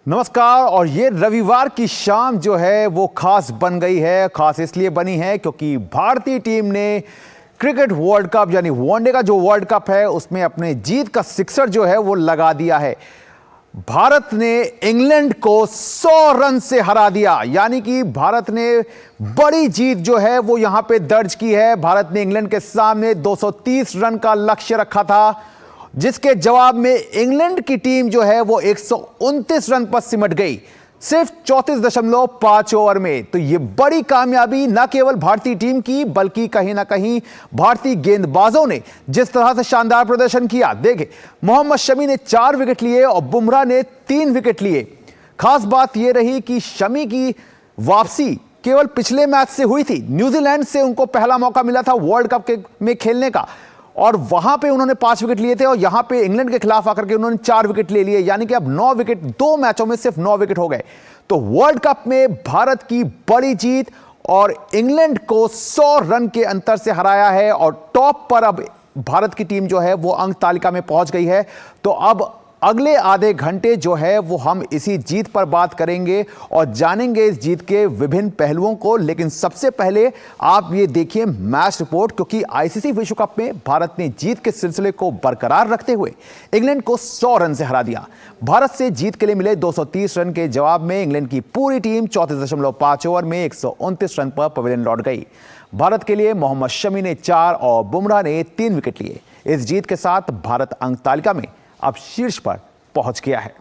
नमस्कार। और ये रविवार की शाम जो है वो खास बन गई है। खास इसलिए बनी है क्योंकि भारतीय टीम ने क्रिकेट वर्ल्ड कप यानी वनडे का जो वर्ल्ड कप है उसमें अपने जीत का सिक्सर जो है वो लगा दिया है। भारत ने इंग्लैंड को 100 रन से हरा दिया, यानी कि भारत ने बड़ी जीत जो है वो यहां पे दर्ज की है। भारत ने इंग्लैंड के सामने 230 रन का लक्ष्य रखा था, जिसके जवाब में इंग्लैंड की टीम जो है वो 129 रन पर सिमट गई सिर्फ 34.5 ओवर में। तो ये बड़ी कामयाबी न केवल भारतीय टीम की बल्कि कहीं ना कहीं भारतीय गेंदबाजों ने जिस तरह से शानदार प्रदर्शन किया। देखे, मोहम्मद शमी ने 4 विकेट लिए और बुमराह ने 3 विकेट लिए। खास बात यह रही कि शमी की वापसी केवल पिछले मैच से हुई थी। न्यूजीलैंड से उनको पहला मौका मिला था वर्ल्ड कप में खेलने का और वहां पे उन्होंने 5 विकेट लिए थे और यहां पे इंग्लैंड के खिलाफ आकर के उन्होंने 4 विकेट ले लिए, यानी कि अब 9 विकेट, 2 मैचों में सिर्फ 9 विकेट हो गए। तो वर्ल्ड कप में भारत की बड़ी जीत और इंग्लैंड को 100 रन के अंतर से हराया है और टॉप पर अब भारत की टीम जो है वो अंक तालिका में पहुंच गई है। तो अब अगले आधे घंटे जो है वो हम इसी जीत पर बात करेंगे और जानेंगे इस जीत के विभिन्न पहलुओं को। लेकिन सबसे पहले आप ये देखिए मैच रिपोर्ट, क्योंकि आईसीसी विश्व कप में भारत ने जीत के सिलसिले को बरकरार रखते हुए इंग्लैंड को 100 रन से हरा दिया। भारत से जीत के लिए मिले 230 रन के जवाब में इंग्लैंड की पूरी टीम 34.5 ओवर में 129 रन पर पवेलियन लौट गई। भारत के लिए मोहम्मद शमी ने 4 और बुमराह ने 3 विकेट लिए। इस जीत के साथ भारत अंक तालिका में अब शीर्ष पर पहुंच गया है।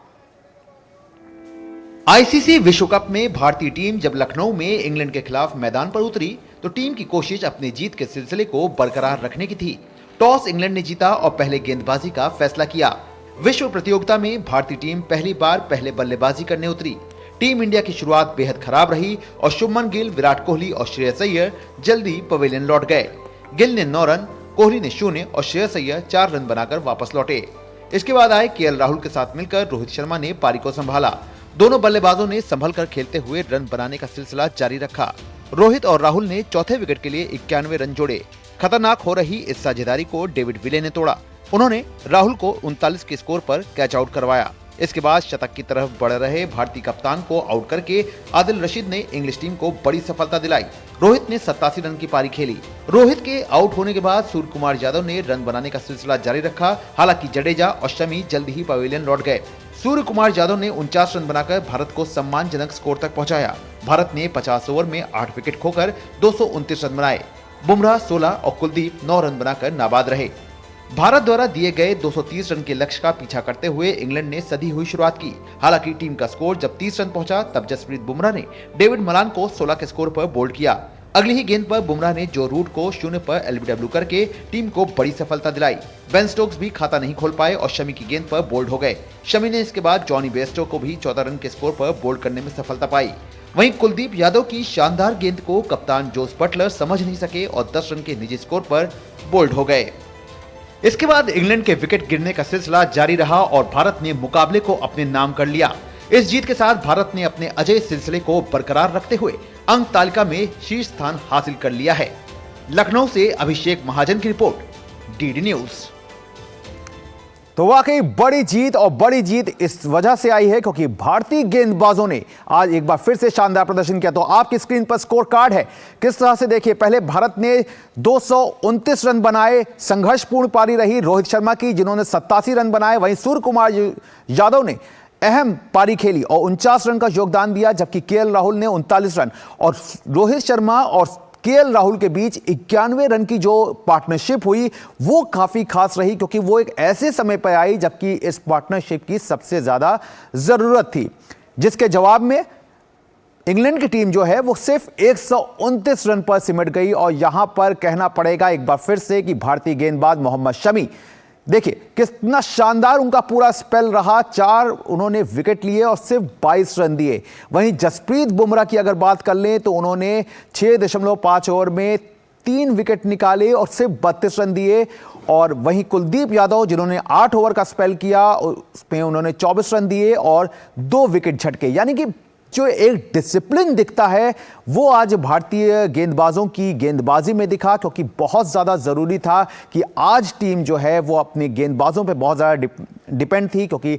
आईसीसी विश्व कप में भारतीय टीम जब लखनऊ में इंग्लैंड के खिलाफ मैदान पर उतरी तो टीम की कोशिश अपनी जीत के सिलसिले को बरकरार रखने की थी। टॉस इंग्लैंड ने जीता और पहले गेंदबाजी का फैसला किया। विश्व प्रतियोगिता में भारतीय टीम पहली बार पहले बल्लेबाजी करने उतरी। टीम इंडिया की शुरुआत बेहद खराब रही और शुभमन गिल, विराट कोहली और श्रेयस अय्यर जल्दी पवेलियन लौट गए। गिल ने 9 रन, कोहली ने 0 और श्रेयस अय्यर 4 रन बनाकर वापस लौटे। इसके बाद आए केएल राहुल के साथ मिलकर रोहित शर्मा ने पारी को संभाला। दोनों बल्लेबाजों ने संभल कर खेलते हुए रन बनाने का सिलसिला जारी रखा। रोहित और राहुल ने चौथे विकेट के लिए 91 रन जोड़े। खतरनाक हो रही इस साझेदारी को डेविड विले ने तोड़ा। उन्होंने राहुल को 39 के स्कोर पर कैच आउट करवाया। इसके बाद शतक की तरफ बढ़ रहे भारतीय कप्तान को आउट करके आदिल रशीद ने इंग्लिश टीम को बड़ी सफलता दिलाई। रोहित ने 87 रन की पारी खेली। रोहित के आउट होने के बाद सूर्य कुमार यादव ने रन बनाने का सिलसिला जारी रखा। हालांकि जडेजा और शमी जल्द ही पवेलियन लौट गए। सूर्य कुमार यादव ने 49 रन बनाकर भारत को सम्मानजनक स्कोर तक पहुंचाया। भारत ने 50 ओवर में 8 विकेट खोकर 229 रन बनाए। बुमराह 16 और कुलदीप 9 रन बनाकर नाबाद रहे। भारत द्वारा दिए गए 230 रन के लक्ष्य का पीछा करते हुए इंग्लैंड ने सधी हुई शुरुआत की। हालांकि टीम का स्कोर जब 30 रन पहुंचा तब जसप्रीत बुमराह ने डेविड मलान को 16 के स्कोर पर बोल्ड किया। अगली ही गेंद पर बुमराह ने जो रूट को 0 पर एलबीडब्ल्यू करके टीम को बड़ी सफलता दिलाई। बेन स्टोक्स भी खाता नहीं खोल पाए और शमी की गेंद पर बोल्ड हो गए। शमी ने इसके बाद जॉनी बेयरस्टो को भी 14 रन के स्कोर पर बोल्ड करने में सफलता पाई। वहीं कुलदीप यादव की शानदार गेंद को कप्तान जोस बटलर समझ नहीं सके और 10 रन के निजी स्कोर पर बोल्ड हो गए। इसके बाद इंग्लैंड के विकेट गिरने का सिलसिला जारी रहा और भारत ने मुकाबले को अपने नाम कर लिया। इस जीत के साथ भारत ने अपने अजेय सिलसिले को बरकरार रखते हुए अंक तालिका में शीर्ष स्थान हासिल कर लिया है। लखनऊ से अभिषेक महाजन की रिपोर्ट, डीडी न्यूज। तो वाकई बड़ी जीत, और बड़ी जीत इस वजह से आई है क्योंकि भारतीय गेंदबाजों ने आज एक बार फिर से शानदार प्रदर्शन किया। तो आपकी स्क्रीन पर स्कोर कार्ड है, किस तरह से देखिए। पहले भारत ने 229 रन बनाए, संघर्षपूर्ण पारी रही रोहित शर्मा की जिन्होंने 87 रन बनाए। वहीं सूर्य कुमार यादव ने अहम पारी खेली और 49 रन का योगदान दिया, जबकि केएल राहुल ने 39 रन और रोहित शर्मा और केएल राहुल के बीच 91 रन की जो पार्टनरशिप हुई वो काफी खास रही, क्योंकि वो एक ऐसे समय पर आई जबकि इस पार्टनरशिप की सबसे ज्यादा जरूरत थी, जिसके जवाब में इंग्लैंड की टीम जो है वो सिर्फ 129 रन पर सिमट गई। और यहां पर कहना पड़ेगा एक बार फिर से कि भारतीय गेंदबाज मोहम्मद शमी, देखिए कितना शानदार उनका पूरा स्पेल रहा। 4 उन्होंने विकेट लिए और सिर्फ 22 रन दिए। वहीं जसप्रीत बुमराह की अगर बात कर लें तो उन्होंने 6.5 ओवर में 3 विकेट निकाले और सिर्फ 32 रन दिए। और वहीं कुलदीप यादव जिन्होंने 8 ओवर का स्पेल किया उसमें उन्होंने 24 रन दिए और 2 विकेट झटके। यानी कि जो एक डिसिप्लिन दिखता है वो आज भारतीय गेंदबाजों की गेंदबाजी में दिखा, क्योंकि बहुत ज़्यादा ज़रूरी था कि आज टीम जो है वो अपने गेंदबाजों पे बहुत ज़्यादा डिपेंड थी, क्योंकि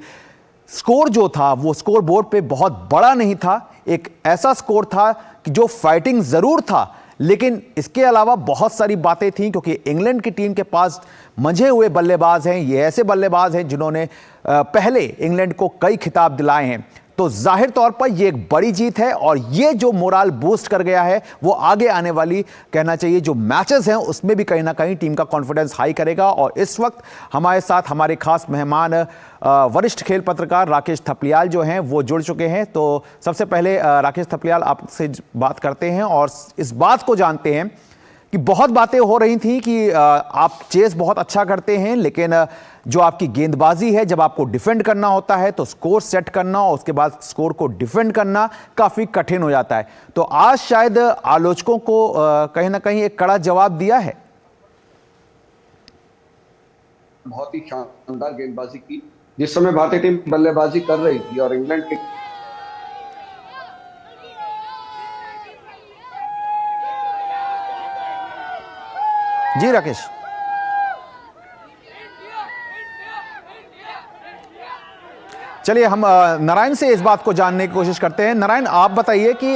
स्कोर जो था वो स्कोर बोर्ड पे बहुत बड़ा नहीं था, एक ऐसा स्कोर था कि जो फाइटिंग जरूर था, लेकिन इसके अलावा बहुत सारी बातें थीं, क्योंकि इंग्लैंड की टीम के पास मंझे हुए बल्लेबाज हैं। ये ऐसे बल्लेबाज हैं जिन्होंने पहले इंग्लैंड को कई खिताब दिलाए हैं। तो जाहिर तौर पर यह एक बड़ी जीत है और ये जो मोराल बूस्ट कर गया है वो आगे आने वाली, कहना चाहिए, जो मैचेस हैं उसमें भी कहीं ना कहीं टीम का कॉन्फिडेंस हाई करेगा। और इस वक्त हमारे साथ हमारे खास मेहमान वरिष्ठ खेल पत्रकार राकेश थपलियाल जो हैं वो जुड़ चुके हैं। तो सबसे पहले राकेश थपलियाल आपसे बात करते हैं और इस बात को जानते हैं कि बहुत बातें हो रही थी कि आप चेस बहुत अच्छा करते हैं, लेकिन जो आपकी गेंदबाजी है, जब आपको डिफेंड करना होता है तो स्कोर सेट करना और उसके बाद स्कोर को डिफेंड करना काफ़ी कठिन हो जाता है। तो आज शायद आलोचकों को कहीं ना कहीं एक कड़ा जवाब दिया है। बहुत ही शानदार गेंदबाजी की जिस समय भारतीय टीम बल्लेबाजी कर रही थी और इंग्लैंड के जी राकेश। चलिए हम नारायण से इस बात को जानने की कोशिश करते हैं। नारायण, आप बताइए कि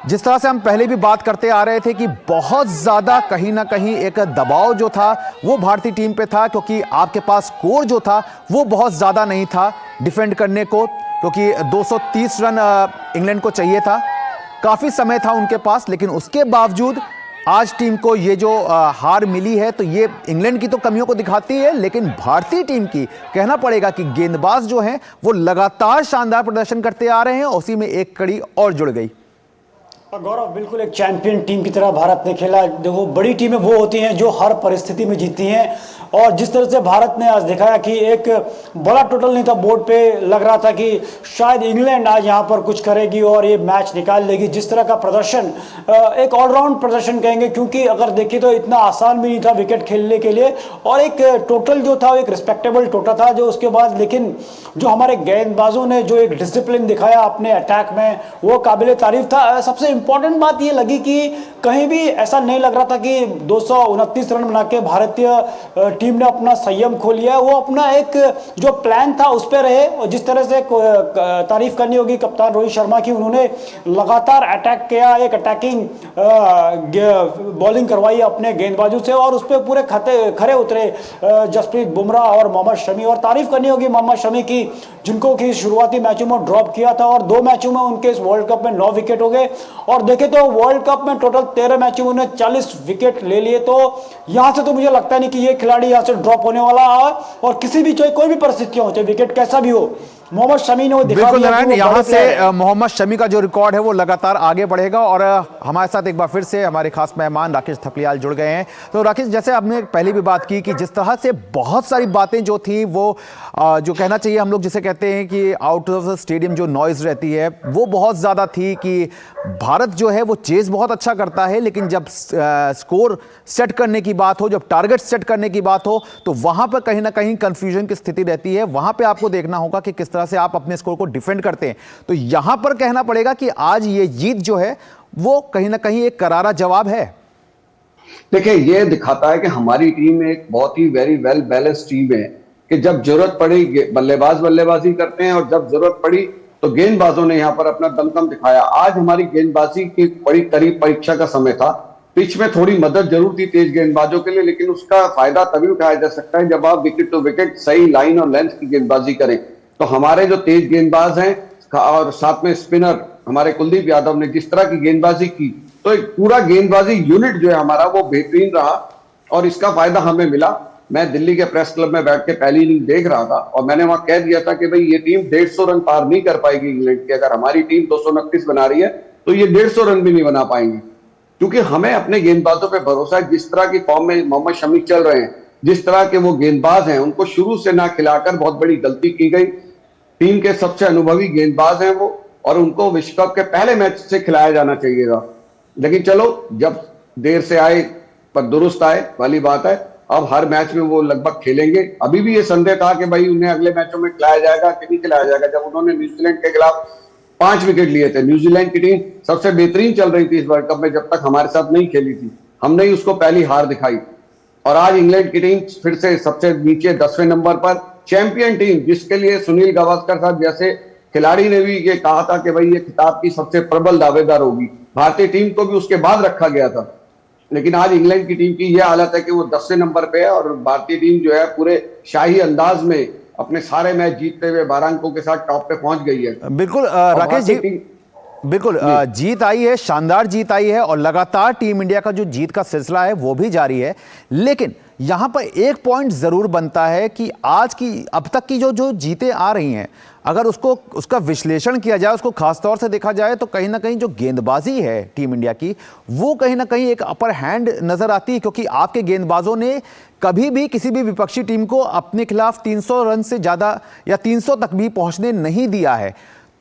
जिस तरह से हम पहले भी बात करते आ रहे थे कि बहुत ज्यादा कहीं ना कहीं एक दबाव जो था वो भारतीय टीम पे था, क्योंकि आपके पास स्कोर जो था वो बहुत ज्यादा नहीं था डिफेंड करने को, क्योंकि 230 रन इंग्लैंड को चाहिए था, काफी समय था उनके पास। लेकिन उसके बावजूद आज टीम को ये जो हार मिली है तो ये इंग्लैंड की तो कमियों को दिखाती है, लेकिन भारतीय टीम की कहना पड़ेगा कि गेंदबाज जो हैं वो लगातार शानदार प्रदर्शन करते आ रहे हैं और उसी में एक कड़ी और जुड़ गई। गौरव, बिल्कुल एक चैंपियन टीम की तरह भारत ने खेला। देखो, बड़ी टीमें वो होती हैं जो हर परिस्थिति में जीतती हैं, और जिस तरह से भारत ने आज दिखाया कि एक बड़ा टोटल नहीं था बोर्ड पे, लग रहा था कि शायद इंग्लैंड आज यहाँ पर कुछ करेगी और ये मैच निकाल लेगी। जिस तरह का प्रदर्शन, एक ऑलराउंड प्रदर्शन कहेंगे, क्योंकि अगर देखिए तो इतना आसान भी नहीं था विकेट खेलने के लिए, और एक टोटल जो था एक रिस्पेक्टेबल टोटल था जो उसके बाद। लेकिन जो हमारे गेंदबाजों ने जो एक डिसिप्लिन दिखाया अपने अटैक में, वो काबिल तारीफ था। सबसे इंपॉर्टेंट बात ये लगी कि कहीं भी ऐसा नहीं लग रहा था कि 229 रन बना के भारतीय टीम ने अपना संयम खो लिया है। वो अपना एक जो प्लान था उस पर रहे, और जिस तरह से तारीफ करनी होगी कप्तान रोहित शर्मा की, उन्होंने लगातार अटैक किया, एक अटैकिंग बॉलिंग करवाई अपने गेंदबाजों से, और उस पर पूरे खरे उतरे जसप्रीत बुमराह और मोहम्मद शमी। और तारीफ करनी होगी मोहम्मद शमी की, जिनको कि शुरुआती मैचों में ड्रॉप किया था और 2 मैचों में उनके इस वर्ल्ड कप में 9 विकेट हो गए। और देखें तो वर्ल्ड कप में टोटल 13 मैचों में उन्होंने 40 विकेट ले लिए। तो यहां से तो मुझे लगता नहीं कि ये खिलाड़ी यहां से ड्रॉप होने वाला है, और किसी भी चाहे कोई भी परिस्थितियां हो, चाहे विकेट कैसा भी हो, मोहम्मद शमी ने वो दिखा बिल्कुल दिया। नारायण, यहां से मोहम्मद शमी का जो रिकॉर्ड है वो लगातार आगे बढ़ेगा। और हमारे साथ एक बार फिर से हमारे खास मेहमान राकेश थपलियाल जुड़ गए हैं। तो राकेश, जैसे आपने पहले भी बात की कि जिस तरह से बहुत सारी बातें जो थी वो जो कहना चाहिए, हम लोग जिसे कहते हैं कि आउट ऑफ द स्टेडियम जो नॉइज रहती है वो बहुत ज़्यादा थी, कि भारत जो है वो चेज बहुत अच्छा करता है, लेकिन जब स्कोर सेट करने की बात हो, जब टारगेट सेट करने की बात हो, तो वहां पर कहीं ना कहीं कंफ्यूजन की स्थिति रहती है। वहां पे आपको देखना होगा कि किस तरह से आप अपने स्कोर को डिफेंड करते हैं। तो यहां पर कहना पड़ेगा कि आज ये जीत जो है वो कहीं ना कहीं एक करारा जवाब है। देखिए, ये दिखाता है कि हमारी टीम एक बहुत ही वेरी वेल बैलेंस्ड टीम है, कि जब जरूरत पड़ी बल्लेबाज बल्लेबाजी करते हैं और जब जरूरत पड़ी तो गेंदबाजों ने यहाँ पर अपना दमखम दिखाया। आज हमारी गेंदबाजी की बड़ी करीब परीक्षा का समय था। पिच में थोड़ी मदद जरूर थी तेज गेंदबाजों के लिए, लेकिन उसका फायदा तभी उठाया जा सकता है जब आप विकेट टू विकेट सही लाइन और लेंथ की गेंदबाजी करें। तो हमारे जो तेज गेंदबाज हैं और साथ में स्पिनर हमारे कुलदीप यादव ने जिस तरह की गेंदबाजी की, तो एक पूरा गेंदबाजी यूनिट जो है हमारा वो बेहतरीन रहा, और इसका फायदा हमें मिला। मैं दिल्ली के प्रेस क्लब में बैठ के पहली इनिंग देख रहा था और मैंने वहां कह दिया था कि भाई ये टीम 150 रन पार नहीं कर पाएगी इंग्लैंड की। अगर हमारी टीम 229 बना रही है तो ये 150 रन भी नहीं बना पाएंगे, क्योंकि हमें अपने गेंदबाजों पे भरोसा है। जिस तरह की फॉर्म में मोहम्मद शमी चल रहे हैं, जिस तरह के वो गेंदबाज हैं, उनको शुरू से ना खिलाकर बहुत बड़ी गलती की गई। टीम के सबसे अनुभवी गेंदबाज हैं वो, और उनको विश्व कप के पहले मैच से खिलाया जाना चाहिए था। लेकिन चलो, जब देर से आए पर दुरुस्त आए वाली बात है। अब हर मैच में वो लगभग खेलेंगे। अभी भी ये संदेह था कि भाई उन्हें अगले मैचों में खिलाया जाएगा कि नहीं खिलाया जाएगा, जब उन्होंने न्यूजीलैंड के खिलाफ 5 विकेट लिए थे। न्यूजीलैंड की टीम सबसे बेहतरीन चल रही थी इस वर्ल्ड कप में, जब तक हमारे साथ नहीं खेली थी। हमने ही उसको पहली हार दिखाई, और आज इंग्लैंड की टीम फिर से सबसे नीचे 10वें नंबर पर चैंपियन टीम, जिसके लिए सुनील गावस्कर साहब जैसे खिलाड़ी ने भी ये कहा था कि भाई ये खिताब की सबसे प्रबल दावेदार होगी, भारतीय टीम को भी उसके बाद रखा गया था। लेकिन आज इंग्लैंड की टीम की यह हालत है कि वो 10वें नंबर पे है और भारतीय टीम जो है पूरे शाही अंदाज में अपने सारे मैच जीतते हुए 12 अंकों के साथ टॉप पे पहुंच गई है। बिल्कुल राकेश जी, बिल्कुल जीत आई है, शानदार जीत आई है और लगातार टीम इंडिया का जो जीत का सिलसिला है वो भी जारी है। लेकिन यहां पर एक पॉइंट जरूर बनता है कि आज की अब तक की जो जीतें आ रही हैं, अगर उसका विश्लेषण किया जाए, उसको खासतौर से देखा जाए, तो कहीं ना कहीं जो गेंदबाजी है टीम इंडिया की वो कहीं ना कहीं एक अपर हैंड नजर आती है, क्योंकि आपके गेंदबाजों ने कभी भी किसी भी विपक्षी टीम को अपने खिलाफ 300 रन से ज्यादा या 300 तक भी पहुंचने नहीं दिया है।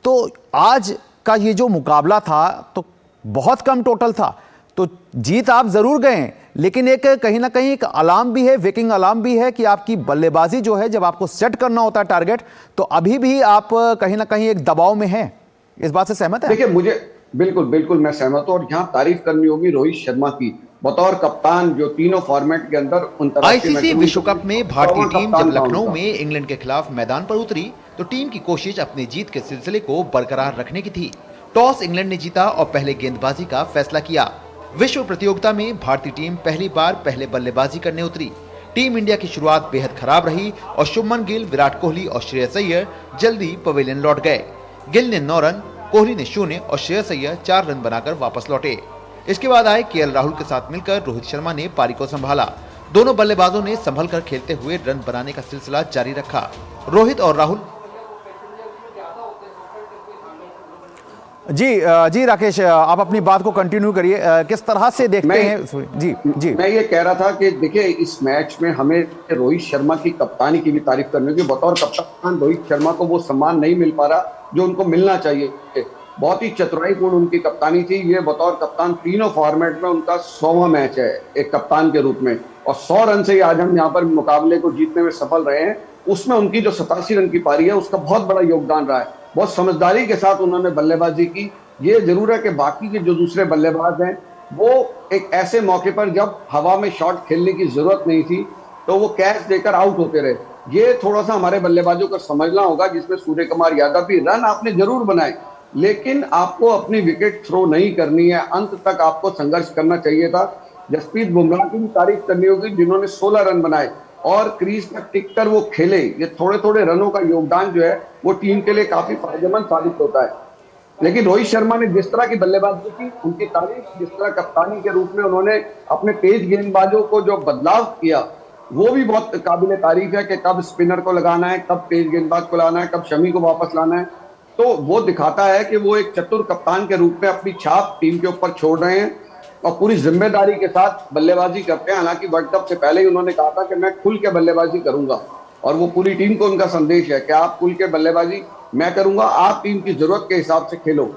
तो आज का ये जो मुकाबला था तो बहुत कम टोटल था, तो जीत आप जरूर गए, लेकिन एक कहीं ना कहीं एक अलार्म भी है, वेकिंग अलार्म भी है कि आपकी बल्लेबाजी जो है, जब आपको सेट करना होता है टारगेट, तो अभी भी आप कहीं ना कहीं एक दबाव में हैं। इस बात से सहमत है? देखिए, मुझे बिल्कुल मैं सहमत हूं और यहां तारीफ करनी होगी रोहित शर्मा की, बतौर कप्तान जो तीनों फॉर्मेट के अंदर आईसीसी विश्व कप में भारतीय टीम जब लखनऊ में इंग्लैंड के खिलाफ मैदान पर उतरी तो टीम की कोशिश अपनी जीत के सिलसिले को बरकरार रखने की थी। टॉस इंग्लैंड ने जीता और पहले गेंदबाजी का फैसला किया। विश्व प्रतियोगिता में भारतीय टीम पहली बार पहले बल्लेबाजी करने उतरी। टीम इंडिया की शुरुआत बेहद खराब रही और शुभमन गिल, विराट कोहली और श्रेयस अय्यर जल्दी पवेलियन लौट गए। गिल ने 9 रन, कोहली ने 0 और श्रेयस अय्यर 4 रन बनाकर वापस लौटे। इसके बाद आए केएल राहुल के साथ मिलकर रोहित शर्मा ने पारी को संभाला। दोनों बल्लेबाजों ने संभल कर खेलते हुए रन बनाने का सिलसिला जारी रखा। रोहित और राहुल जी राकेश, आप अपनी बात को कंटिन्यू करिए। किस तरह से देखते हैं? जी मैं ये कह रहा था कि देखिए, इस मैच में हमें रोहित शर्मा की कप्तानी की भी तारीफ करनी होगी। बतौर कप्तान रोहित शर्मा को वो सम्मान नहीं मिल पा रहा जो उनको मिलना चाहिए। बहुत ही चतुराईपूर्ण उनकी कप्तानी थी। ये बतौर कप्तान तीनों फॉर्मेट में उनका 100वां मैच है एक कप्तान के रूप में, और 100 रन से आज हम यहाँ पर मुकाबले को जीतने में सफल रहे हैं। उसमें उनकी जो 87 रन की पारी है उसका बहुत बड़ा योगदान रहा है। बहुत समझदारी के साथ उन्होंने बल्लेबाजी की। ये जरूर है कि बाकी के जो दूसरे बल्लेबाज हैं वो एक ऐसे मौके पर जब हवा में शॉट खेलने की जरूरत नहीं थी तो वो कैच देकर आउट होते रहे। ये थोड़ा सा हमारे बल्लेबाजों को समझना होगा, जिसमें सूर्य कुमार यादव भी। रन आपने जरूर बनाए, लेकिन आपको अपनी विकेट थ्रो नहीं करनी है। अंत तक आपको संघर्ष करना चाहिए था। जसप्रीत बुमराह की भी तारीफ करनी होगी, जिन्होंने 16 रन बनाए और क्रीज पर टिककर वो खेले। ये थोड़े थोड़े रनों का योगदान जो है वो टीम के लिए काफी फायदेमंद साबित होता है। लेकिन रोहित शर्मा ने जिस तरह की बल्लेबाजी की, उनकी तारीफ, जिस तरह कप्तानी के रूप में उन्होंने अपने तेज गेंदबाजों को जो बदलाव किया वो भी बहुत काबिल तारीफ है कि कब स्पिनर को लगाना है, कब तेज गेंदबाज को लाना है, कब शमी को वापस लाना है। तो वो दिखाता है कि वो एक चतुर कप्तान के रूप में अपनी छाप टीम के ऊपर छोड़ रहे हैं और पूरी जिम्मेदारी के साथ बल्लेबाजी करते हैं। हालांकि वर्ल्ड कप से पहले ही उन्होंने कहा था कि मैं खुल के बल्लेबाजी करूंगा, और वो पूरी टीम को उनका संदेश है कि आप खुल के बल्लेबाजी मैं करूंगा, आप टीम की जरूरत के हिसाब से खेलो।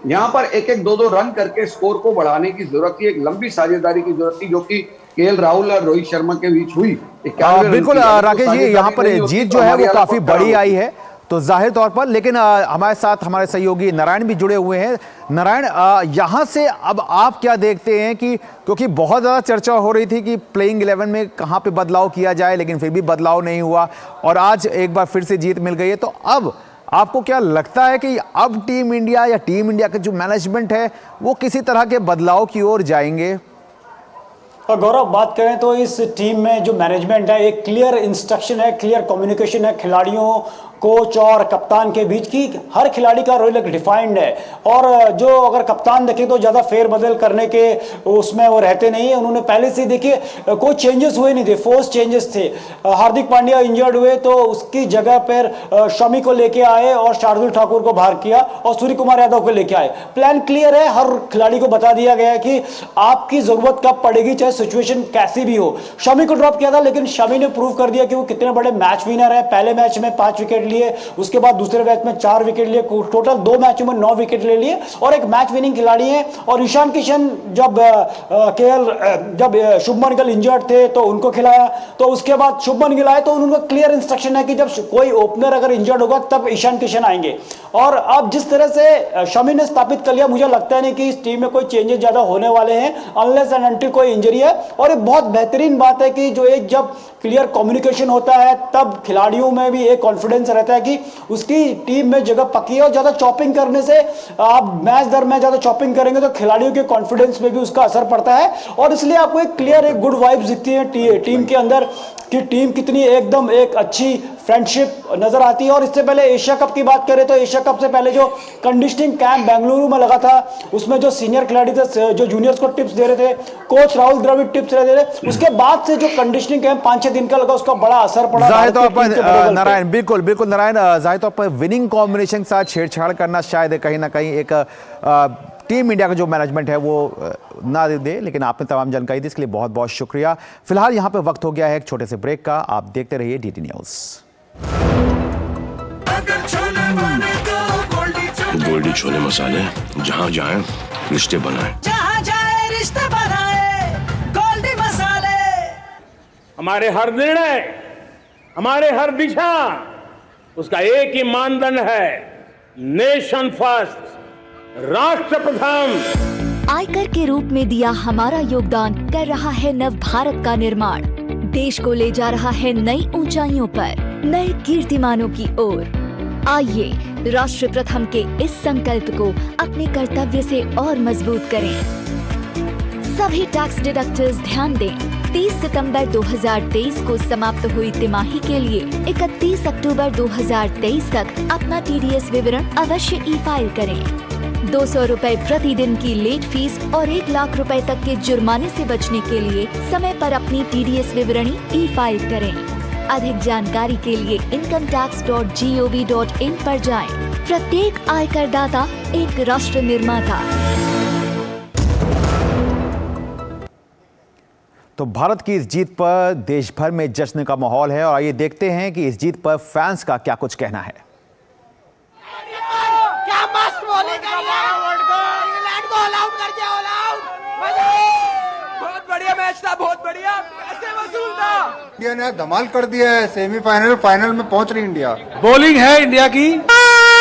यहाँ पर एक 2 रन करके स्कोर को बढ़ाने की जरूरत थी, एक लंबी साझेदारी की जरूरत थी जो कि केएल राहुल और रोहित शर्मा के बीच हुई। बिल्कुल राकेश जी, यहाँ पर जीत जो है वो काफी बड़ी आई है तो जाहिर तौर पर। लेकिन हमारे साथ हमारे सहयोगी नारायण भी जुड़े हुए हैं। नारायण, यहां से अब आप क्या देखते हैं कि क्योंकि बहुत ज़्यादा चर्चा हो रही थी कि प्लेइंग 11 में कहां पे बदलाव किया जाए, लेकिन फिर भी बदलाव नहीं हुआ और आज एक बार फिर से जीत मिल गई है, तो अब आपको क्या लगता है कि अब टीम इंडिया या टीम इंडिया का जो मैनेजमेंट है वो किसी तरह के बदलाव की ओर जाएंगे? और गौरव, बात करें तो इस टीम में जो मैनेजमेंट है, एक क्लियर इंस्ट्रक्शन है, क्लियर कम्युनिकेशन है खिलाड़ियों, कोच और कप्तान के बीच की। हर खिलाड़ी का रोल एक डिफाइंड है और जो अगर कप्तान देखें तो ज़्यादा फेरबदल करने के उसमें वो रहते नहीं है। उन्होंने पहले से देखिए कोई चेंजेस हुए नहीं थे, फोर्स चेंजेस थे। हार्दिक पांड्या इंजर्ड हुए तो उसकी जगह पर शमी को लेके आए और शार्दुल ठाकुर को बाहर किया और सूर्य कुमार यादव को लेके आए। प्लान क्लियर है, हर खिलाड़ी को बता दिया गया है कि आपकी जरूरत कब पड़ेगी, चाहे सिचुएशन कैसी भी हो। शमी को ड्रॉप किया था, लेकिन शमी ने प्रूव कर दिया कि वो कितने बड़े मैच विनर है। पहले मैच में 5 विकेट लिए, उसके बाद दूसरे मैच में 4 विकेट लिए, टोटल 2 मैचों में 9 विकेट ले लिए और एक मैच विनिंग खिलाड़ी है। और ईशान किशन जब शुभमन गिल इंजर्ड थे तो उनको खिलाया, तो उसके बाद शुभमन गिल आए तो उनको क्लियर इंस्ट्रक्शन है कि जब कोई ओपनर अगर इंजर्ड होगा तब ईशान किशन आएंगे। और अब जिस तरह से शमी ने स्थापित कर लिया, मुझे लगता है नहीं कि इस टीम में कोई चेंजेस ज्यादा होने वाले हैं अनलेस एंड अनटिल कोई इंजरी है। और ये बहुत बेहतरीन बात है कि जो एक जब क्लियर कम्युनिकेशन होता है तब खिलाड़ियों में भी एक कॉन्फिडेंस रहता है कि उसकी टीम में जगह पक्की है। और ज्यादा चॉपिंग करने से, आप मैच दर मैच ज्यादा चॉपिंग करेंगे तो खिलाड़ियों के कॉन्फिडेंस में भी उसका असर पड़ता है। और इसलिए आपको एक क्लियर, एक गुड वाइब्स दिखती है टीम के अंदर कि टीम कितनी एकदम एक अच्छी फ्रेंडशिप नजर आती है। और इससे पहले एशिया कप की बात करें तो एशिया कप से पहले जो कंडीशनिंग कैंप बेंगलुरु में लगा था, उसमें जो सीनियर खिलाड़ी थे, जो जूनियर्स को टिप्स दे रहे थे, कोच राहुल द्रविड़ टिप्स दे रहे थे, उसके बाद से जो कंडीशनिंग कैंप 5-6 दिन का लगा, उसका बड़ा असर पड़ा। नारायण, बिल्कुल नारायण, जाहिर तौर पर विनिंग कॉम्बिनेशन के साथ छेड़छाड़ करना शायद कहीं ना कहीं एक टीम इंडिया का जो मैनेजमेंट है वो ना दे, लेकिन आपने तमाम जानकारी दी, इसके लिए बहुत बहुत शुक्रिया। फिलहाल यहाँ पे वक्त हो गया है एक छोटे से ब्रेक का, आप देखते रहिए डीडी न्यूज़। गोल्डी छोले मसाले, जहाँ जाए रिश्ते बनाए, जहाँ जाए रिश्ते बनाए, गोल्डी मसाले। हमारे हर निर्णय, हमारे हर दिशा, उसका एक ही मानदंड है, नेशन फर्स्ट, राष्ट्र प्रथम। आयकर के रूप में दिया हमारा योगदान कर रहा है नव भारत का निर्माण, देश को ले जा रहा है नई ऊंचाइयों पर, नए कीर्तिमानों की ओर। आइए राष्ट्र प्रथम के इस संकल्प को अपने कर्तव्य से और मजबूत करें। सभी टैक्स डिडक्टर्स ध्यान दें, 30 सितंबर 2023 को समाप्त हुई तिमाही के लिए 31 अक्टूबर 2023 तक अपना TDS विवरण अवश्य ई-फाइल करें। 200 रुपए प्रतिदिन की लेट फीस और 1 लाख रुपए तक के जुर्माने से बचने के लिए समय पर अपनी TDS विवरणी ई-फाइल करें। अधिक जानकारी के लिए incometax.gov.in पर जाएं। प्रत्येक आयकर दाता एक राष्ट्र निर्माता। तो भारत की इस जीत पर देश भर में जश्न का माहौल है और आइए देखते हैं कि इस जीत पर फैंस का क्या कुछ कहना है। क्या मस्त बॉलिंग है यार, इंग्लैंड को ऑल आउट कर दिया, ऑल आउट। बहुत बढ़िया मैच था, बहुत बढ़िया, पैसे वसूल था। इंडिया ने धमाल कर दिया है, सेमीफाइनल फाइनल में पहुंच रही इंडिया। बॉलिंग है इंडिया की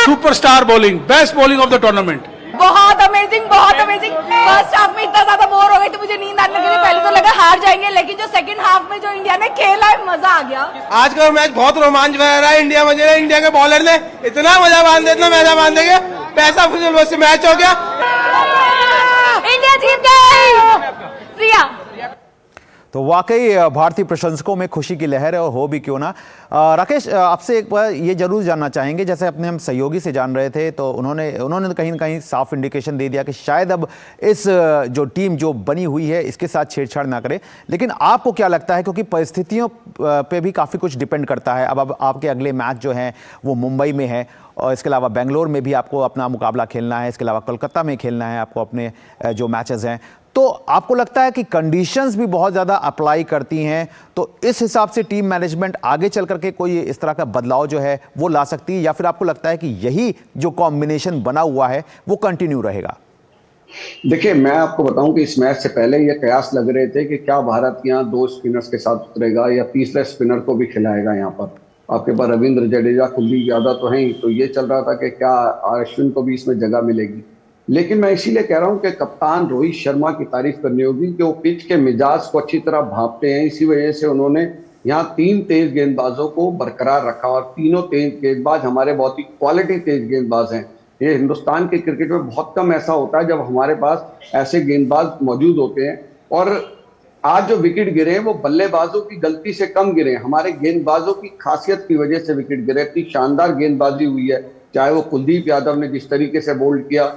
superstar bowling, best bowling of the tournament. बहुत अमेजिंग, बहुत अमेजिंग। फर्स्ट हाफ में इतना ज्यादा बोर हो गई तो मुझे नींद आने लगी थी, पहले तो लगा हार जाएंगे, लेकिन जो सेकंड हाफ में जो इंडिया ने खेला है, मजा आ गया। आज का मैच बहुत रोमांच भरा रहा है। इंडिया के बॉलर ने इतना मजा बांध देंगे, पैसा फुजल से मैच हो गया, इंडिया जीत गई। प्रिया, तो वाकई भारतीय प्रशंसकों में खुशी की लहर है और हो भी क्यों ना। राकेश, आपसे एक बार ये जरूर जानना चाहेंगे, जैसे अपने हम सहयोगी से जान रहे थे तो उन्होंने कहीं ना कहीं साफ इंडिकेशन दे दिया कि शायद अब इस जो टीम जो बनी हुई है इसके साथ छेड़छाड़ ना करे, लेकिन आपको क्या लगता है, क्योंकि परिस्थितियों पे भी काफ़ी कुछ डिपेंड करता है। अब आपके अगले मैच जो हैं वो मुंबई में है और इसके अलावा बेंगलोर में भी आपको अपना मुकाबला खेलना है, इसके अलावा कोलकाता में खेलना है आपको अपने जो मैचेस हैं। तो आपको लगता है कि कंडीशंस भी बहुत ज़्यादा अप्लाई करती हैं, तो इस हिसाब से टीम मैनेजमेंट आगे चल करके कोई इस तरह का बदलाव जो है वो ला सकती है, या फिर आपको लगता है कि यही जो कॉम्बिनेशन बना हुआ है वो कंटिन्यू रहेगा? देखिए, मैं आपको बताऊं कि इस मैच से पहले ये कयास लग रहे थे कि क्या भारत यहाँ 2 स्पिनर्स के साथ उतरेगा या तीसरे स्पिनर को भी खिलाएगा। यहाँ पर आपके पास रविंद्र जडेजा, कुलदीप यादव तो हैं, तो ये चल रहा था कि क्या अश्विन को भी इसमें जगह मिलेगी। लेकिन मैं इसीलिए कह रहा हूं कि कप्तान रोहित शर्मा की तारीफ करनी होगी कि वो पिच के मिजाज को अच्छी तरह भांपते हैं। इसी वजह से उन्होंने यहाँ 3 तेज गेंदबाजों को बरकरार रखा और तीनों तेज गेंदबाज हमारे बहुत ही क्वालिटी तेज गेंदबाज हैं। ये हिंदुस्तान के क्रिकेट में बहुत कम ऐसा होता है जब हमारे पास ऐसे गेंदबाज मौजूद होते हैं। और आज जो विकेट गिरे वो बल्लेबाजों की गलती से कम गिरे, हमारे गेंदबाजों की खासियत की वजह से विकेट गिरे। इतनी शानदार गेंदबाजी हुई है, चाहे वो कुलदीप यादव ने जिस तरीके से बोल्ड किया,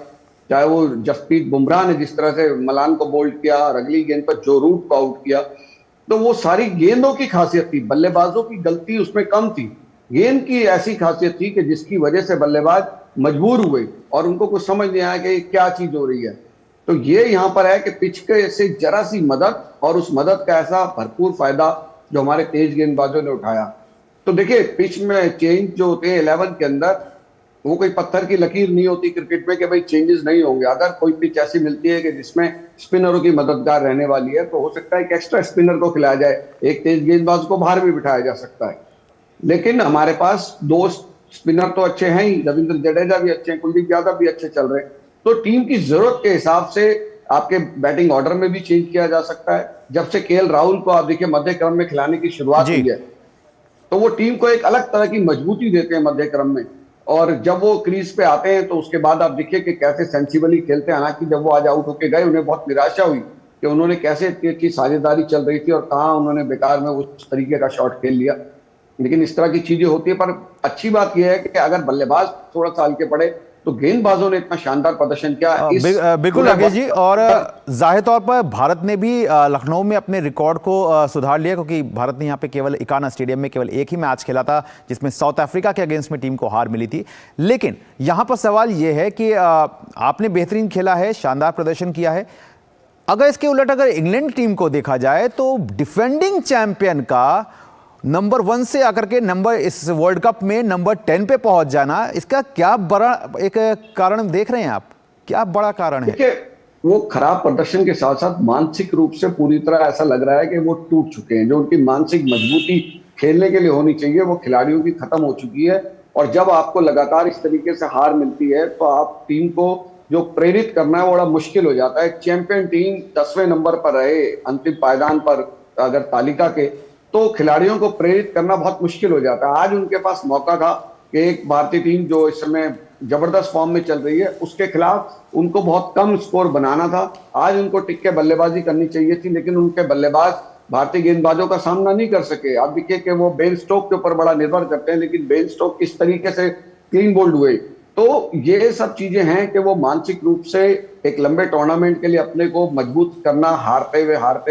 चाहे वो जसप्रीत बुमराह ने जिस तरह से मलान को बोल्ड किया और अगली गेंद पर जो रूट को आउट किया, तो वो सारी गेंदों की खासियत थी, बल्लेबाजों की गलती उसमें कम थी। गेंद की ऐसी खासियत थी कि जिसकी वजह से बल्लेबाज मजबूर हुए और उनको कुछ समझ नहीं आया कि क्या चीज हो रही है। तो ये यहाँ पर है कि पिच के से जरा सी मदद और उस मदद का ऐसा भरपूर फायदा जो हमारे तेज गेंदबाजों ने उठाया। तो देखिए पिच में चेंज जो होते हैं 11 के अंदर, वो कोई पत्थर की लकीर नहीं होती क्रिकेट में कि भाई चेंजेस नहीं होंगे। अगर कोई पिच ऐसी मिलती है कि जिसमें स्पिनरों की मददगार रहने वाली है, तो हो सकता है कि एक्स्ट्रा स्पिनर को खिलाया जाए, एक तेज गेंदबाज को बाहर भी बिठाया जा सकता है। लेकिन हमारे पास 2 स्पिनर तो अच्छे हैं ही, रविंद्र जडेजा भी अच्छे हैं, कुलदीप यादव भी अच्छे चल रहे हैं। तो टीम की जरूरत के हिसाब से आपके बैटिंग ऑर्डर में भी चेंज किया जा सकता है। जब से केएल राहुल को आप देखिए मध्य क्रम में खिलाने की शुरुआत हुई है, तो वो टीम को एक अलग तरह की मजबूती देते हैं मध्य क्रम में। और जब वो क्रीज पे आते हैं तो उसके बाद आप देखिए कि कैसे सेंसिबली खेलते हैं। हालांकि जब वो आज आउट होके गए, उन्हें बहुत निराशा हुई कि उन्होंने कैसे इतनी अच्छी साझेदारी चल रही थी और कहाँ उन्होंने बेकार में उस तरीके का शॉट खेल लिया। लेकिन इस तरह की चीजें होती है। पर अच्छी बात यह है कि अगर बल्लेबाज थोड़ा सा हल्के पड़े तो गेंदबाजों ने इतना शानदार प्रदर्शन किया। बिल्कुल राकेश जी, और जाहिर तौर पर भारत ने भी लखनऊ में अपने रिकॉर्ड को सुधार लिया, क्योंकि भारत ने यहाँ पे केवल इकाना स्टेडियम में केवल एक ही मैच खेला था, जिसमें साउथ अफ्रीका के अगेंस्ट में टीम को हार मिली थी। लेकिन यहाँ पर सवाल ये है कि आपने बेहतरीन खेला है, शानदार प्रदर्शन किया है। अगर इसके उलट अगर इंग्लैंड टीम को देखा जाए तो डिफेंडिंग चैंपियन का नंबर 1 से आकर के इस वर्ल्ड कप में नंबर 10 पे पहुंच जाना, इसका क्या बड़ा एक कारण देख रहे हैं आप? क्या बड़ा कारण है? देखिए, वो खराब प्रदर्शन के साथ साथ मानसिक रूप से पूरी तरह ऐसा लग रहा है कि वो टूट चुके हैं। जो उनकी मानसिक मजबूती खेलने के लिए होनी चाहिए, वो खिलाड़ियों की खत्म हो चुकी है। और जब आपको लगातार इस तरीके से हार मिलती है तो आप टीम को जो प्रेरित करना है वो बड़ा मुश्किल हो जाता है। चैंपियन टीम 10वें नंबर पर रहे अंतिम पायदान पर अगर तालिका के, तो खिलाड़ियों को प्रेरित करना बहुत मुश्किल हो जाता है। आज उनके पास मौका था कि एक भारतीय टीम जो इस समय जबरदस्त फॉर्म में चल रही है, उसके खिलाफ उनको बहुत कम स्कोर बनाना था। आज उनको टिक के बल्लेबाजी करनी चाहिए थी, लेकिन उनके बल्लेबाज भारतीय गेंदबाजों का सामना नहीं कर सके। आप देखिए कि वो बेन स्टोक के ऊपर बड़ा निर्भर करते हैं, लेकिन बेन स्टोक किस तरीके से क्लीन बोल्ड हुए। तो ये सब चीजें हैं कि वो मानसिक रूप से एक लंबे टूर्नामेंट के लिए अपने को मजबूत करना, हारते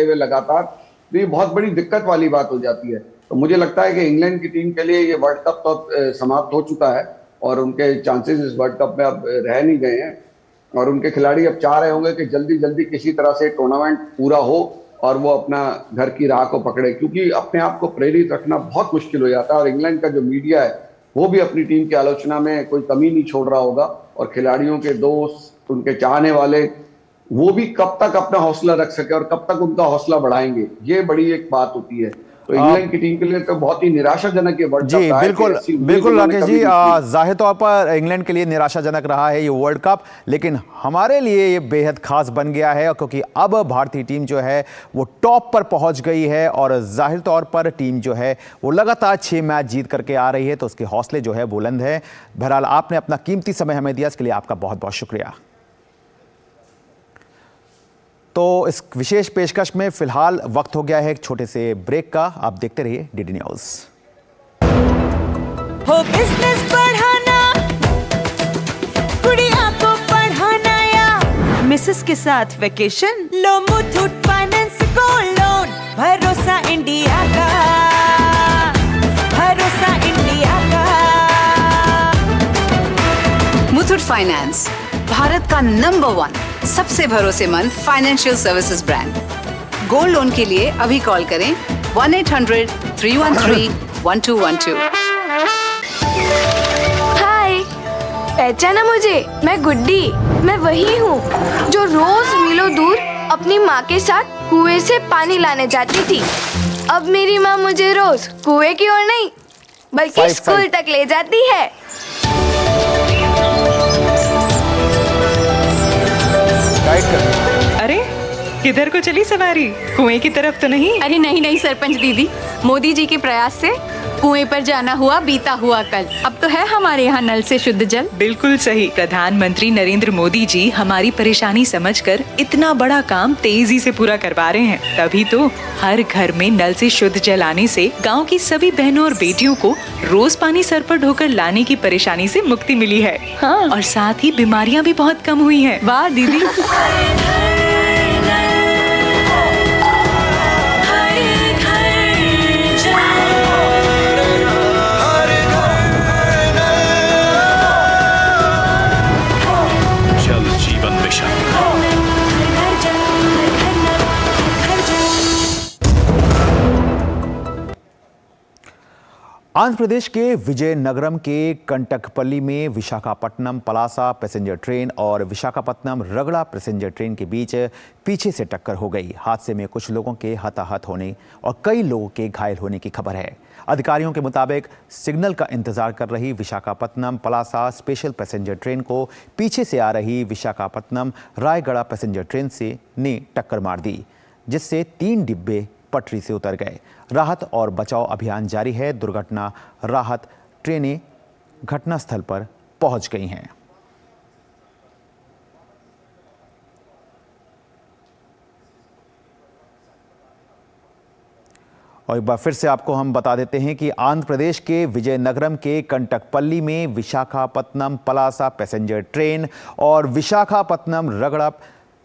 हुए लगातार, तो ये बहुत बड़ी दिक्कत वाली बात हो जाती है। तो मुझे लगता है कि इंग्लैंड की टीम के लिए ये वर्ल्ड कप तो अब समाप्त हो चुका है और उनके चांसेस इस वर्ल्ड कप में अब रह नहीं गए हैं। और उनके खिलाड़ी अब चाह रहे होंगे कि जल्दी जल्दी किसी तरह से टूर्नामेंट पूरा हो और वो अपना घर की राह को पकड़े, क्योंकि अपने आप को प्रेरित रखना बहुत मुश्किल हो जाता है। और इंग्लैंड का जो मीडिया है वो भी अपनी टीम की आलोचना में कोई कमी नहीं छोड़ रहा होगा। और खिलाड़ियों के दोस्त, उनके चाहने वाले, वो भी कब तक अपना हौसला रख सके और कब तक उनका हौसला बढ़ाएंगे, ये बड़ी एक बात होती है। तो इंग्लैंड की टीम के लिए तो बहुत ही निराशाजनक ये वर्ल्ड कप जी, बिल्कुल राकेश जी, जाहिर तौर पर इंग्लैंड के लिए निराशाजनक रहा है ये वर्ल्ड कप, लेकिन हमारे लिए ये बेहद खास बन गया है, क्योंकि अब भारतीय टीम जो है वो टॉप पर पहुंच गई है और जाहिर तौर पर टीम जो है वो लगातार 6 मैच जीत करके आ रही है, तो उसके हौसले जो है बुलंद है। बहरहाल आपने अपना कीमती समय हमें दिया, इसके लिए आपका बहुत बहुत शुक्रिया। तो इस विशेष पेशकश में फिलहाल वक्त हो गया है एक छोटे से ब्रेक का। आप देखते रहिए डीडी न्यूज़। हो बिजनेस बढ़ाना, गुड़िया को पढ़ाना या मिसेस के साथ वेकेशन, लो मुथूट फाइनेंस गोल्ड लोन, भरोसा इंडिया का, भरोसा इंडिया का। मुथूट फाइनेंस, भारत का नंबर 1 सबसे भरोसेमंद financial services brand. Gold loan के लिए अभी कॉल करें 1-800-313-1212। हाय, पहचाना मुझे? मैं गुड्डी। मैं वही हूँ जो रोज मीलों दूर अपनी माँ के साथ कुएं से पानी लाने जाती थी। अब मेरी माँ मुझे रोज कुएं की ओर नहीं बल्कि स्कूल तक ले जाती है। अरे किधर को चली सवारी? कुएं की तरफ तो नहीं? अरे नहीं नहीं सरपंच दीदी, मोदी जी के प्रयास से कुएं पर जाना हुआ बीता हुआ कल। अब तो है हमारे यहाँ नल से शुद्ध जल। बिल्कुल सही। प्रधानमंत्री नरेंद्र मोदी जी हमारी परेशानी समझकर इतना बड़ा काम तेजी से पूरा करवा रहे हैं। तभी तो हर घर में नल से शुद्ध जल आने से गांव की सभी बहनों और बेटियों को रोज पानी सर पर ढोकर लाने की परेशानी से मुक्ति मिली है। हाँ। और साथ ही बीमारियां भी बहुत कम हुई हैं। वाह दीदी। आंध्र प्रदेश के विजयनगरम के कंटकपल्ली में विशाखापट्टनम पलासा पैसेंजर ट्रेन और विशाखापट्टनम रगड़ा पैसेंजर ट्रेन के बीच पीछे से टक्कर हो गई। हादसे में कुछ लोगों के हताहत होने और कई लोगों के घायल होने की खबर है। अधिकारियों के मुताबिक सिग्नल का इंतजार कर रही Visakhapatnam Palasa special passenger train को पीछे से आ रही विशाखापट्टनम रायगढ़ पैसेंजर ट्रेन ने टक्कर मार दी, जिससे 3 डिब्बे पटरी से उतर गए। राहत और बचाव अभियान जारी है। दुर्घटना राहत ट्रेनें घटनास्थल पर पहुंच गई हैं। और एक बार फिर से आपको हम बता देते हैं कि आंध्र प्रदेश के विजयनगरम के कंटकपल्ली में विशाखापट्टनम पलासा पैसेंजर ट्रेन और विशाखापट्टनम रगड़ा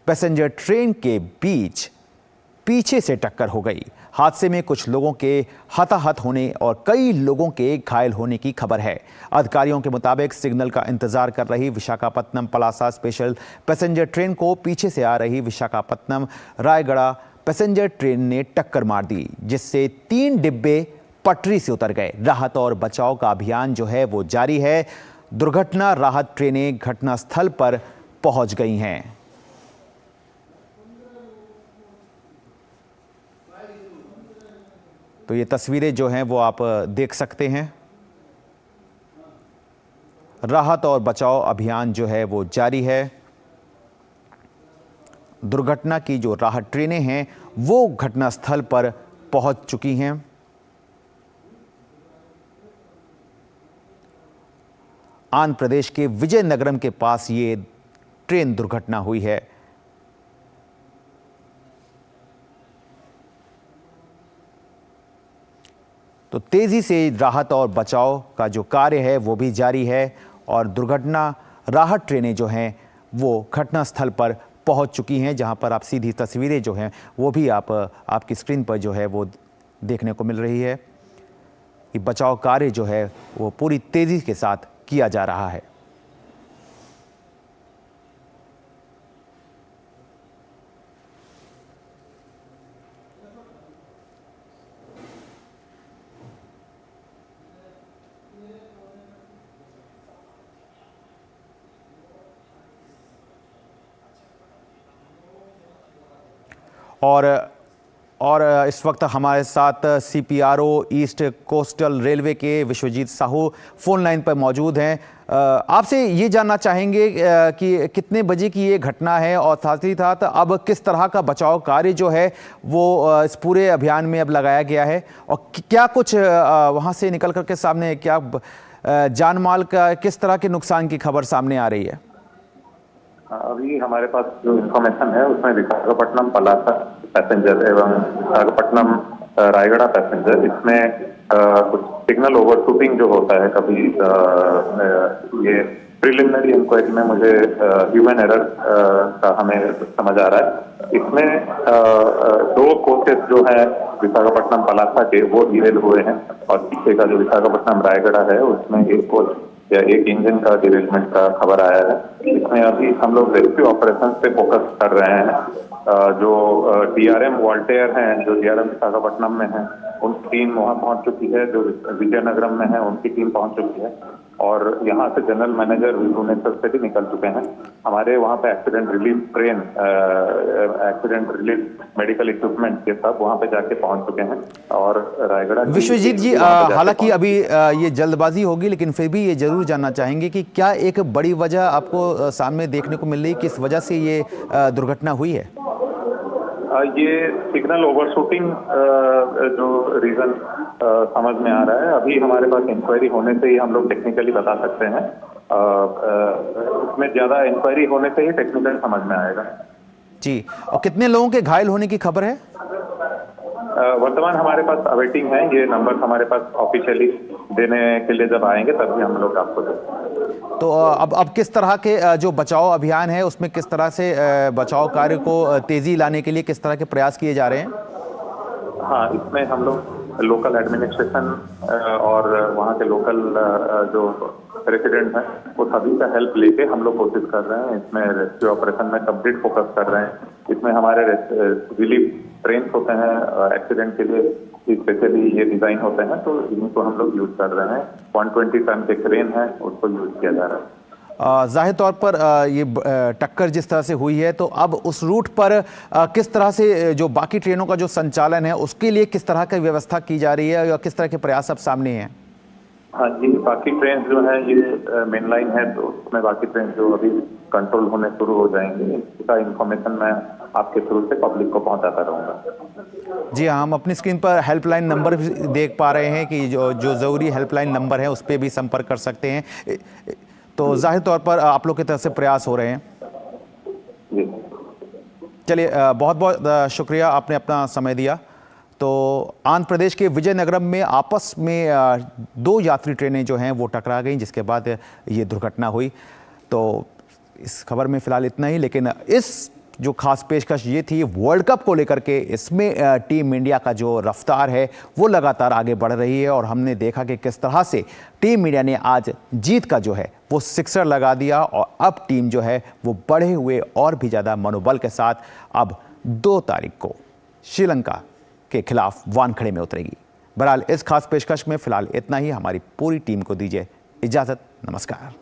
पैसेंजर ट्रेन के बीच पीछे से टक्कर हो गई। हादसे में कुछ लोगों के हताहत होने और कई लोगों के घायल होने की खबर है। अधिकारियों के मुताबिक सिग्नल का इंतजार कर रही Visakhapatnam Palasa special passenger train को पीछे से आ रही विशाखापट्टनम रायगढ़ पैसेंजर ट्रेन ने टक्कर मार दी, जिससे 3 डिब्बे पटरी से उतर गए। राहत और बचाव का अभियान जो है वो जारी है। दुर्घटना राहत ट्रेनें घटनास्थल पर पहुंच गई हैं। तो ये तस्वीरें जो हैं वो आप देख सकते हैं। राहत और बचाव अभियान जो है वो जारी है। दुर्घटना की जो राहत ट्रेनें हैं वो घटनास्थल पर पहुंच चुकी हैं। आंध्र प्रदेश के विजयनगरम के पास ये ट्रेन दुर्घटना हुई है। तो तेजी से राहत और बचाव का जो कार्य है वो भी जारी है और दुर्घटना राहत ट्रेनें जो हैं वो घटनास्थल पर पहुंच चुकी हैं, जहां पर आप सीधी तस्वीरें जो हैं वो भी आपकी स्क्रीन पर जो है वो देखने को मिल रही है कि बचाव कार्य जो है वो पूरी तेजी के साथ किया जा रहा है। और इस वक्त हमारे साथ CPRO ईस्ट कोस्टल रेलवे के विश्वजीत साहू फ़ोन लाइन पर मौजूद हैं। आपसे ये जानना चाहेंगे कि कितने बजे की ये घटना है और साथ ही साथ अब किस तरह का बचाव कार्य जो है वो इस पूरे अभियान में अब लगाया गया है और क्या कुछ वहाँ से निकल कर के सामने क्या जान माल का किस तरह के नुकसान की खबर सामने आ रही है? अभी हमारे पास जो इन्फॉर्मेशन है उसमें विशाखापट्टनम पलासा पैसेंजर एवं विशाखापट्टनम रायगढ़ पैसेंजर, इसमें कुछ सिग्नल ओवरशूटिंग जो होता है कभी, ये प्रिलिमिनरी इंक्वायरी में मुझे ह्यूमन एरर का हमें समझ आ रहा है। इसमें 2 कोचेस जो है विशाखापट्टनम पलासा के वो डिरेल हुए हैं और पीछे का जो विशाखापट्टनम रायगढ़ है उसमें 1 कोच या 1 इंजन का डिरेलमेंट का खबर आया है। इसमें अभी हम लोग रेस्क्यू ऑपरेशन पे फोकस कर रहे हैं। जो DRM वॉल्टेयर हैं, जो DRM विशाखापट्टनम में है, उनकी टीम वहाँ पहुंच चुकी है। जो विजयनगरम में है उनकी टीम पहुंच चुकी है और यहाँ से जनरल मैनेजर भुवनेश्वर से भी निकल चुके हैं। हमारे वहाँ पे accident relief train, accident relief medical equipment के सब वहाँ पे जाके पहुंच चुके हैं। और रायगढ़ विश्वजीत जी, हालांकि अभी ये जल्दबाजी होगी लेकिन फिर भी ये जरूर जानना चाहेंगे कि क्या एक बड़ी वजह आपको सामने देखने को मिल रही, किस वजह से ये दुर्घटना हुई है? ये सिग्नल ओवरशूटिंग जो रीजन समझ में आ रहा है। अभी हमारे पास इंक्वायरी होने से ही हम लोग टेक्निकली बता सकते हैं। उसमें ज्यादा इंक्वायरी होने से ही टेक्निकल समझ में आएगा जी। और कितने लोगों के घायल होने की खबर है? वर्तमान हमारे पास अवेटिंग है। ये नंबर हमारे पास ऑफिशियली देने के लिए जब आएंगे तभी हम लोग आपको देंगे। तो अब किस तरह के जो बचाव अभियान है उसमें किस तरह से बचाव कार्य को तेजी लाने के लिए किस तरह के प्रयास किए जा रहे हैं? हाँ, इसमें हम लोग लोकल एडमिनिस्ट्रेशन और वहाँ के लोकल जो रेसिडेंट हैं वो सभी का हेल्प लेके हम लोग कोशिश कर रहे हैं। इसमें रेस्क्यू ऑपरेशन में कंप्लीट फोकस कर रहे हैं। इसमें हमारे रिलीफ ट्रेन होते हैं एक्सीडेंट के लिए, स्पेशली ये डिजाइन होते हैं, तो इनको हम लोग यूज कर रहे हैं। 120 टन के क्रेन है, उसको यूज किया जा रहा है। जाहिर तौर पर ये टक्कर जिस तरह से हुई है, तो अब उस रूट पर किस तरह से जो बाकी ट्रेनों का जो संचालन है उसके लिए किस तरह की व्यवस्था की जा रही है या किस तरह के प्रयास अब सामने हैं? हाँ जी, बाकी ट्रेन जो है ये मेन लाइन है, तो उसमें बाकी ट्रेन जो अभी कंट्रोल होने शुरू हो जाएंगे, इसका इंफॉर्मेशन मैं आपके थ्रू से पब्लिक को पहुंचाता रहूँगा। जी हाँ, हम अपनी स्क्रीन पर हेल्पलाइन नंबर भी देख पा रहे हैं कि जो ज़रूरी हेल्पलाइन नंबर है उस पर भी संपर्क कर सकते हैं। तो जाहिर तौर पर आप लोग की तरफ से प्रयास हो रहे हैं। चलिए, बहुत बहुत शुक्रिया, आपने अपना समय दिया। तो आंध्र प्रदेश के विजयनगरम में आपस में 2 यात्री ट्रेनें जो हैं वो टकरा गईं, जिसके बाद ये दुर्घटना हुई। तो इस खबर में फ़िलहाल इतना ही, लेकिन इस जो खास पेशकश ये थी वर्ल्ड कप को लेकर के, इसमें टीम इंडिया का जो रफ्तार है वो लगातार आगे बढ़ रही है और हमने देखा कि किस तरह से टीम इंडिया ने आज जीत का जो है वो सिक्सर लगा दिया और अब टीम जो है वो बढ़े हुए और भी ज़्यादा मनोबल के साथ अब 2 तारीख को श्रीलंका के खिलाफ वानखड़े में उतरेगी। बहरहाल इस खास पेशकश में फ़िलहाल इतना ही। हमारी पूरी टीम को दीजिए इजाज़त। नमस्कार।